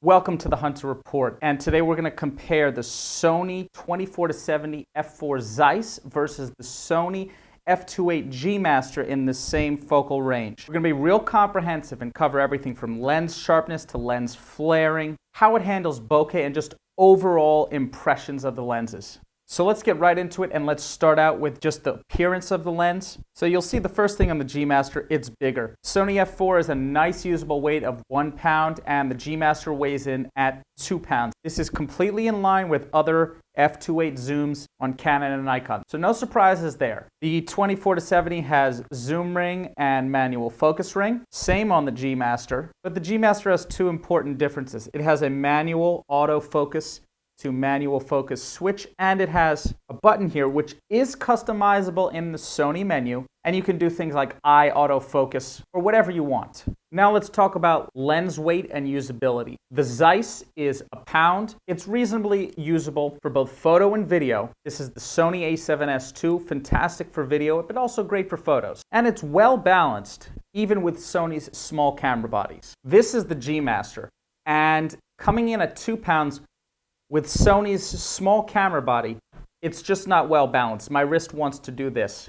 Welcome to the Hunter Report, and today we're going to compare the Sony 24-70 f4 Zeiss versus the Sony f2.8 GMaster in the same focal range. We're going to be real comprehensive and cover everything from lens sharpness to lens flaring, how it handles bokeh, and just overall impressions of the lenses. So let's get right into it, and let's start out with just the appearance of the lens. So you'll see the first thing on the GMaster, it's bigger. Sony f4 is a nice usable weight of 1 pound, and the GMaster weighs in at 2 pounds. This is completely in line with other f2.8 zooms on Canon and Nikon, so no surprises there. The 24-70 has zoom ring and manual focus ring, same on the GMaster, but the GMaster has two important differences. It has a manual autofocus to manual focus switch, and it has a button here which is customizable in the Sony menu, and you can do things like eye autofocus or whatever you want. Now let's talk about lens weight and usability. The Zeiss is a pound. It's reasonably usable for both photo and video. This is the Sony a7S II, fantastic for video, but also great for photos. And it's well balanced, even with Sony's small camera bodies. This is the GMaster, and coming in at 2 pounds, with Sony's small camera body, it's just not well balanced. My wrist wants to do this.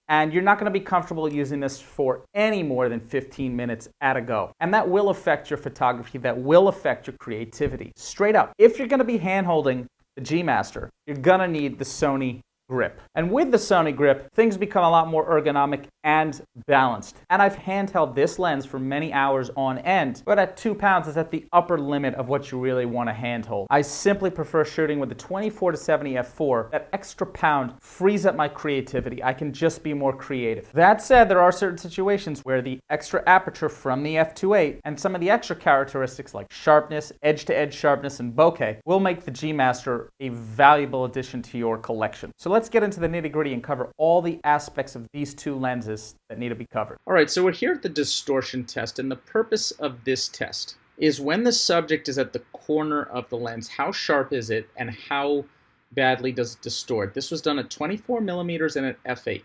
And you're not going to be comfortable using this for any more than 15 minutes at a go. And that will affect your photography, that will affect your creativity. Straight up, if you're going to be hand-holding the GMaster, you're going to need the Sony grip. And with the Sony grip, things become a lot more ergonomic and balanced. And I've handheld this lens for many hours on end, but at 2 pounds is at the upper limit of what you really want to handhold. I simply prefer shooting with the 24-70 f4. That extra pound frees up my creativity. I can just be more creative. That said, there are certain situations where the extra aperture from the f2.8 and some of the extra characteristics like sharpness, edge-to-edge sharpness, and bokeh will make the GMaster a valuable addition to your collection. So let's get into the nitty-gritty and cover all the aspects of these two lenses that need to be covered. All right, so we're here at the distortion test, and the purpose of this test is when the subject is at the corner of the lens, how sharp is it and how badly does it distort? This was done at 24 millimeters and at f8.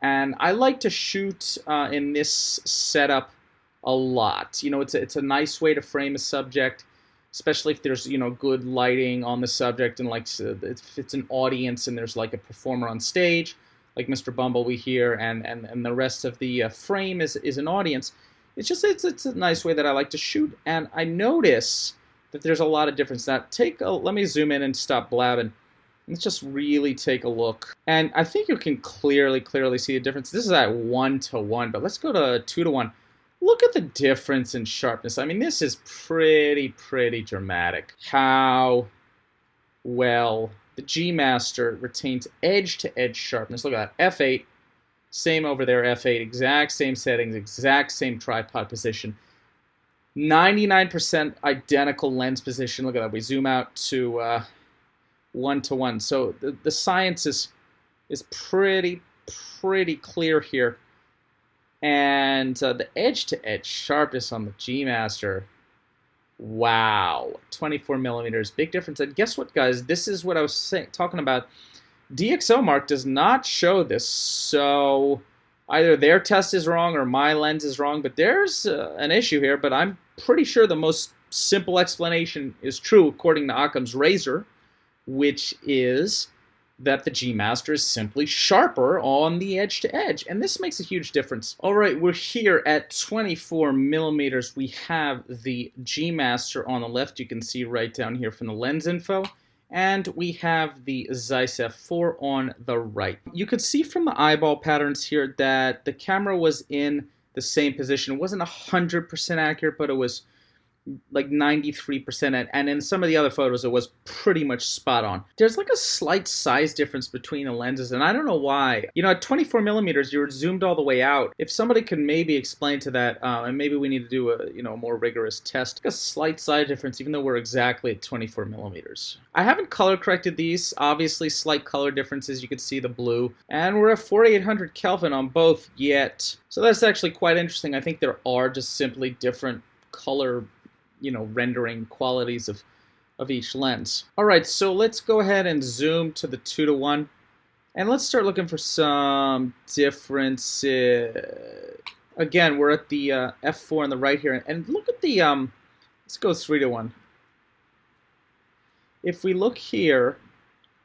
And I like to shoot in this setup a lot. You know, it's a nice way to frame a subject, especially if there's, you know, good lighting on the subject, and like if it's an audience and there's like a performer on stage, like Mr. Bumblebee here, and the rest of the frame is an audience. It's a nice way that I like to shoot, and I notice that there's a lot of difference. Now let me zoom in and stop blabbing. Let's just really take a look, and I think you can clearly see the difference. This is at 1:1, but let's go to 2:1. Look at the difference in sharpness. I mean, this is pretty dramatic. How well the GMaster retains edge-to-edge sharpness. Look at that, f8, same over there, f8, exact same settings, exact same tripod position. 99% identical lens position. Look at that, we zoom out to 1:1. So the science is pretty clear here. And the edge-to-edge sharpness on the GMaster, wow, 24 millimeters, big difference. And guess what, guys? This is what I was talking about. DxOMark does not show this, so either their test is wrong or my lens is wrong, but there's an issue here, but I'm pretty sure the most simple explanation is true according to Occam's razor, which is that the GMaster is simply sharper on the edge-to-edge, and this makes a huge difference. All right, we're here at 24 millimeters. We have the GMaster on the left. You can see right down here from the lens info, and we have the Zeiss f4 on the right. You could see from the eyeball patterns here that the camera was in the same position. It wasn't 100% accurate, but it was like 93%, and in some of the other photos it was pretty much spot on. There's like a slight size difference between the lenses, and I don't know why. You know, at 24 millimeters you're zoomed all the way out. If somebody can maybe explain to that, and maybe we need to do a more rigorous test. A slight size difference even though we're exactly at 24 millimeters. I haven't color corrected these, obviously slight color differences. You can see the blue, and we're at 4800 Kelvin on both yet. So that's actually quite interesting. I think there are just simply different color, rendering qualities of each lens. All right, so let's go ahead and zoom to the 2:1, and let's start looking for some differences. Again, we're at the f4 on the right here, and look at the let's go 3:1. if we look here,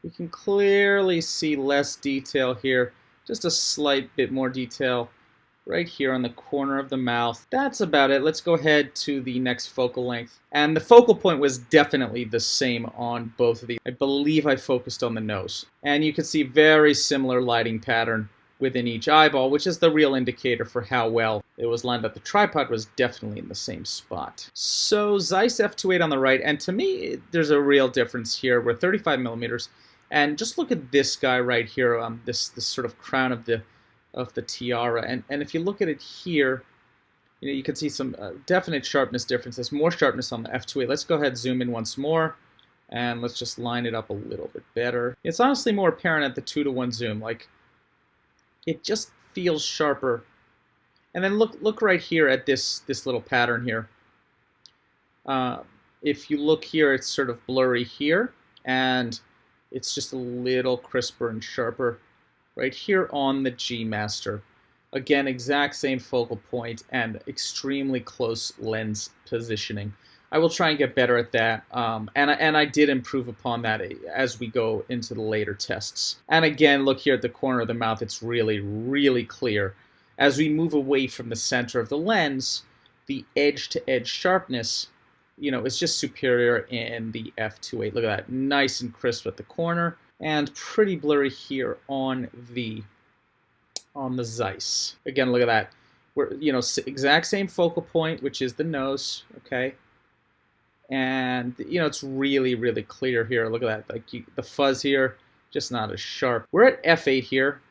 we can clearly see less detail here, just a slight bit more detail right here on the corner of the mouth. That's about it. Let's go ahead to the next focal length. And the focal point was definitely the same on both of these. I believe I focused on the nose. And you can see very similar lighting pattern within each eyeball, which is the real indicator for how well it was lined up. The tripod was definitely in the same spot. So Zeiss f2.8 on the right, and to me, there's a real difference here. We're 35 millimeters. And just look at this guy right here, this sort of crown of the tiara. And if you look at it here, you can see some definite sharpness differences. More sharpness on the f2.8. Let's go ahead and zoom in once more, and let's just line it up a little bit better. It's honestly more apparent at the 2-to-1 zoom. Like, it just feels sharper. And then look right here at this little pattern here. If you look here, it's sort of blurry here, and it's just a little crisper and sharper right here on the GMaster. Again, exact same focal point and extremely close lens positioning. I will try and get better at that, and I did improve upon that as we go into the later tests. And again, look here at the corner of the mouth, it's really, really clear. As we move away from the center of the lens, the edge-to-edge sharpness, it's just superior in the f2.8. Look at that, nice and crisp at the corner, and pretty blurry here on the Zeiss. Again, look at that. We're exact same focal point, which is the nose. Okay, and it's really, really clear here. Look at that, like the fuzz here, just not as sharp. We're at f8 here,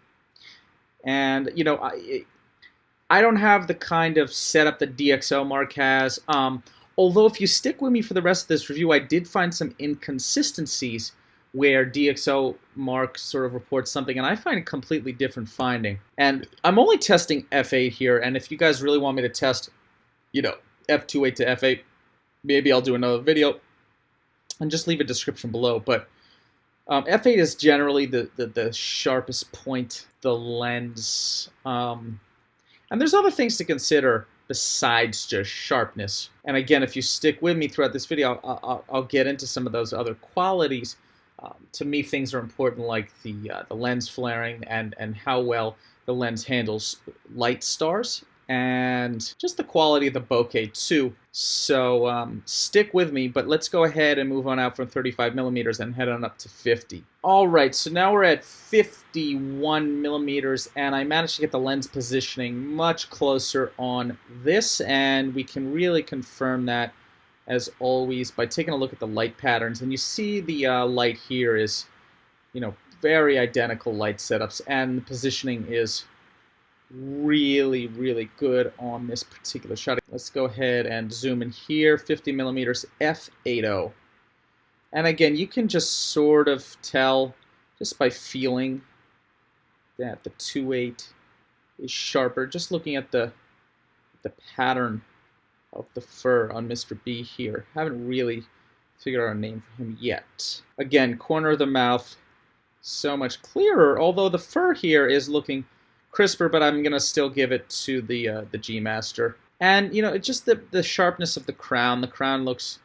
and I don't have the kind of setup that DxO Mark has. Although if you stick with me for the rest of this review, I did find some inconsistencies where DxO Mark sort of reports something, and I find a completely different finding. And I'm only testing f8 here, and if you guys really want me to test, f2.8 to f8, maybe I'll do another video, and just leave a description below. But f8 is generally the sharpest point, the lens, and there's other things to consider besides just sharpness. And again, if you stick with me throughout this video, I'll get into some of those other qualities. To me, things are important, like the lens flaring and how well the lens handles light stars, and just the quality of the bokeh too. So stick with me, but let's go ahead and move on out from 35 millimeters and head on up to 50. All right, so now we're at 51 millimeters, and I managed to get the lens positioning much closer on this, and we can really confirm that, as always, by taking a look at the light patterns. And you see the light here is, very identical light setups, and the positioning is really, really good on this particular shot. Let's go ahead and zoom in here, 50 millimeters f8.0. And again, you can just sort of tell just by feeling that the 2.8 is sharper, just looking at the pattern of the fur on Mr. B here. Haven't really figured out a name for him yet. Again, corner of the mouth, so much clearer, although the fur here is looking crisper, but I'm going to still give it to the GMaster. And, it's just the sharpness of the crown. The crown looks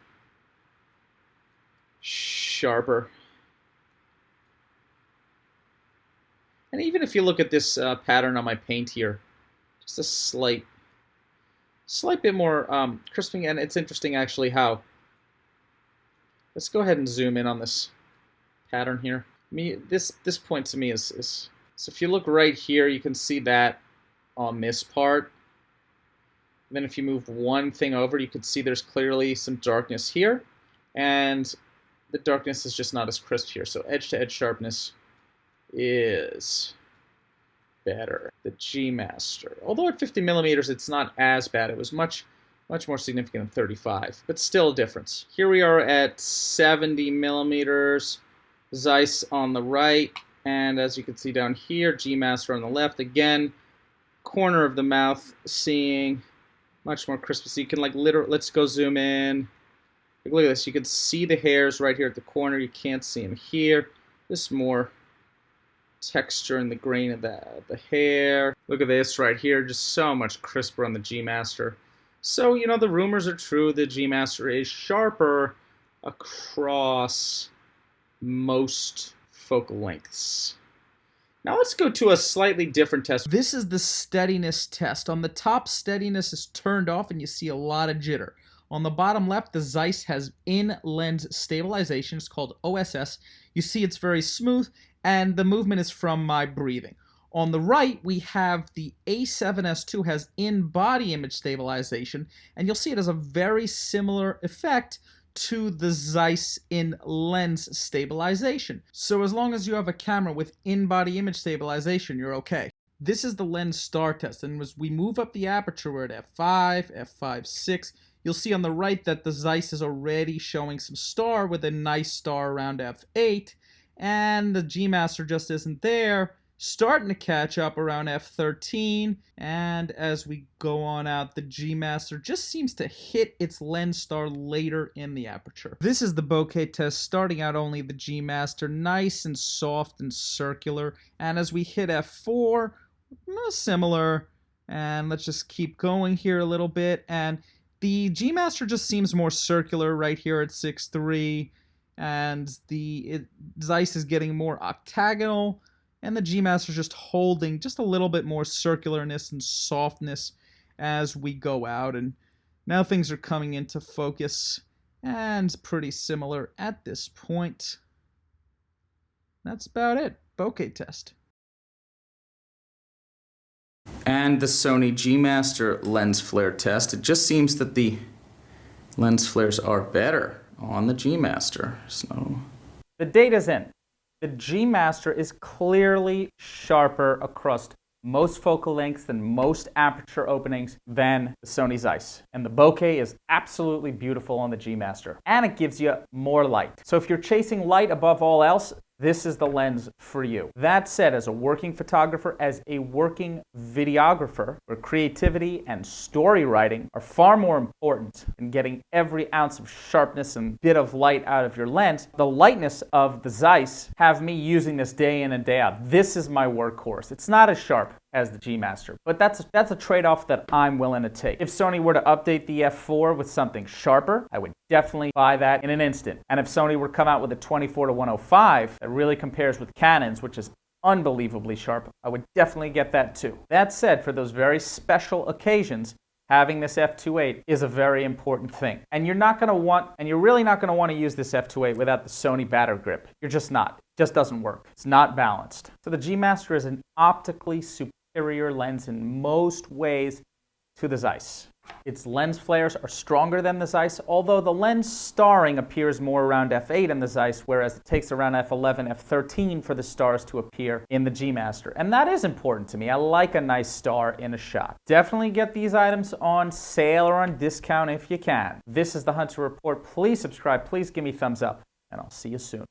sharper. And even if you look at this pattern on my paint here, just a slight bit more crisping, and it's interesting actually how. Let's go ahead and zoom in on this pattern here. This point to me is so if you look right here, you can see that on this part. And then if you move one thing over, you can see there's clearly some darkness here, and the darkness is just not as crisp here. So edge-to-edge sharpness is better. The GMaster, although at 50 millimeters, it's not as bad. It was much more significant than 35, but still a difference. Here we are at 70 millimeters, Zeiss on the right, and as you can see down here, GMaster on the left. Again, corner of the mouth, seeing much more crisp. So you can let's go zoom in. Look at this. You can see the hairs right here at the corner. You can't see them here. This more texture in the grain of the hair. Look at this right here. Just so much crisper on the GMaster. So, the rumors are true. The GMaster is sharper across most focal lengths. Now let's go to a slightly different test. This is the steadiness test. On the top, steadiness is turned off and you see a lot of jitter. On the bottom left, the Zeiss has in-lens stabilization. It's called OSS. You see it's very smooth, and the movement is from my breathing. On the right, we have the A7S II has in-body image stabilization, and you'll see it has a very similar effect to the Zeiss in-lens stabilization. So as long as you have a camera with in-body image stabilization, you're okay. This is the lens star test, and as we move up the aperture, we're at f5, f5.6. You'll see on the right that the Zeiss is already showing some star with a nice star around f8, and the GMaster just isn't there, starting to catch up around f13, and as we go on out, the GMaster just seems to hit its lens star later in the aperture. This is the bokeh test, starting out only the GMaster, nice and soft and circular, and as we hit f4, similar, and let's just keep going here a little bit, and the GMaster just seems more circular right here at 6.3, and the Zeiss is getting more octagonal, and the GMaster is just holding just a little bit more circularness and softness as we go out, and now things are coming into focus, and pretty similar at this point. That's about it. Bokeh test. And the Sony GMaster lens flare test. It just seems that the lens flares are better on the GMaster. So the data's in. The GMaster is clearly sharper across most focal lengths and most aperture openings than the Sony Zeiss. And the bokeh is absolutely beautiful on the GMaster. And it gives you more light. So if you're chasing light above all else, this is the lens for you. That said, as a working photographer, as a working videographer, where creativity and story writing are far more important than getting every ounce of sharpness and bit of light out of your lens, the lightness of the Zeiss have me using this day in and day out. This is my workhorse. It's not as sharp as the GMaster, but that's a trade-off that I'm willing to take. If Sony were to update the f4 with something sharper, I would definitely buy that in an instant. And if Sony were to come out with a 24-105 that really compares with Canon's, which is unbelievably sharp, I would definitely get that too. That said, for those very special occasions, having this f2.8 is a very important thing. And you're really not going to want to use this f2.8 without the Sony batter grip. You're just not. It just doesn't work. It's not balanced. So the GMaster is an optically superior lens in most ways to the Zeiss. Its lens flares are stronger than the Zeiss, although the lens starring appears more around f8 in the Zeiss, whereas it takes around f11, f13 for the stars to appear in the GMaster. And that is important to me. I like a nice star in a shot. Definitely get these items on sale or on discount if you can. This is the Hunter Report. Please subscribe. Please give me a thumbs up, and I'll see you soon.